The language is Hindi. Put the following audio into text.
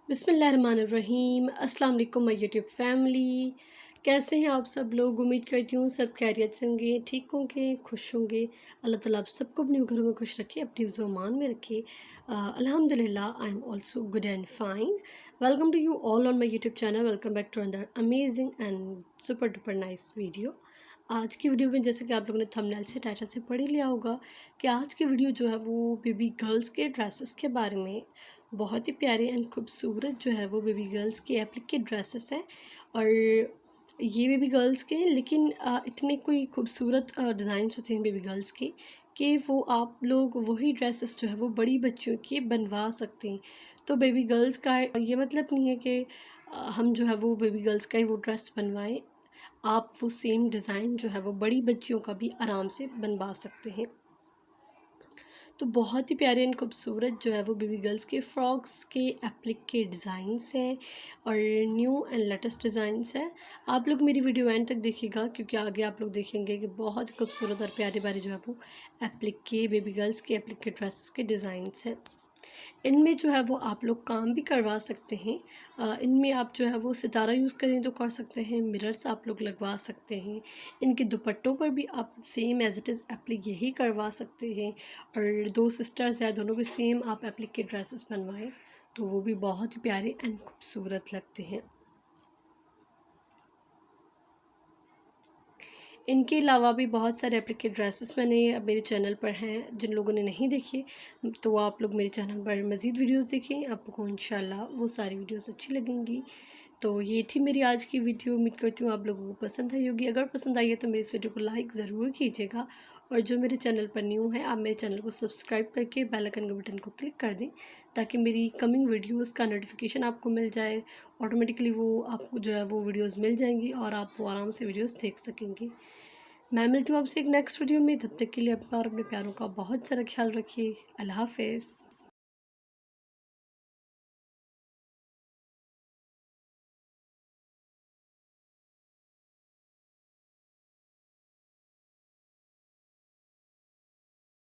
बिस्मिल्लाहिर्रहमानिर्रहीम। अस्सलाम वालेकुम माय यूट्यूब फैमिली। कैसे हैं आप सब लोग? उम्मीद करती हूँ सब खैरियत से होंगे, ठीक होंगे, खुश होंगे। अल्लाह ताला आप सबको अपने घरों में खुश रखे, अपनी हिफ्ज़ व अमान में रखे। अल्हम्दुलिल्लाह I am also good and fine. Welcome to you all on my YouTube channel. Welcome back to another amazing and super duper nice video. आज की वीडियो में जैसे कि आप लोगों ने थंबनेल से टाइटल से पढ़ ही लिया होगा कि आज की वीडियो जो है वो बेबी गर्ल्स के ड्रेसेस के बारे में। बहुत ही प्यारे एंड खूबसूरत जो है वो बेबी गर्ल्स के एप्लिक ड्रेसेस हैं। और ये बेबी गर्ल्स के लेकिन इतने कोई खूबसूरत डिज़ाइंस होते हैं बेबी गर्ल्स के कि वो आप लोग वही ड्रेसेस जो है वो बड़ी बच्चियों के बनवा सकते हैं। तो बेबी गर्ल्स का ये मतलब नहीं है कि हम जो है वो बेबी गर्ल्स का ही वो ड्रेस बनवाएं। आप वो सेम डिज़ाइन जो है वो बड़ी बच्चियों का भी आराम से बनवा सकते हैं। तो बहुत ही प्यारे एंड खूबसूरत जो है वो बेबी गर्ल्स के फ्रॉक्स के एप्लिक के डिज़ाइंस हैं और न्यू एंड लेटेस्ट डिज़ाइंस हैं। आप लोग मेरी वीडियो एंड तक देखिएगा क्योंकि आगे आप लोग देखेंगे कि बहुत ही खूबसूरत और प्यारे प्यारे जो है वो एप्लिक के बेबी गर्ल्स के एप्लिक के ड्रेस के डिज़ाइंस हैं। इनमें जो है वो आप लोग काम भी करवा सकते हैं। इनमें आप जो है वो सितारा यूज़ करें तो कर सकते हैं, मिरर्स आप लोग लगवा सकते हैं। इनके दुपट्टों पर भी आप same as it is applique यही करवा सकते हैं। और दो सिस्टर्स हैं, दोनों के सेम आप एप्लिक के ड्रेसेस बनवाएं तो वो भी बहुत ही प्यारे एंड खूबसूरत लगते हैं। इनके अलावा भी बहुत सारे एप्लिक ड्रेसेस मैंने अब मेरे चैनल पर हैं। जिन लोगों ने नहीं देखे तो आप लोग मेरे चैनल पर मज़ीद वीडियोस देखें, आपको इंशाल्लाह वो सारी वीडियोस अच्छी लगेंगी। तो ये थी मेरी आज की वीडियो। उम्मीद करती हूँ आप लोगों को पसंद आई होगी। अगर पसंद आई है तो मेरी इस वीडियो को लाइक ज़रूर कीजिएगा। और जो मेरे चैनल पर न्यू है आप मेरे चैनल को सब्सक्राइब करके बेल आइकन के बटन को क्लिक कर दें ताकि मेरी कमिंग वीडियोस का नोटिफिकेशन आपको मिल जाए। ऑटोमेटिकली वो आपको जो है वो वीडियोस मिल जाएंगी और आप वो आराम से वीडियोस देख सकेंगे। मैं मिलती हूँ आपसे एक नेक्स्ट वीडियो में। तब तक के लिए अपना और अपने प्यारों का बहुत सारा ख्याल रखिए। अल्लाह हाफ़िज़।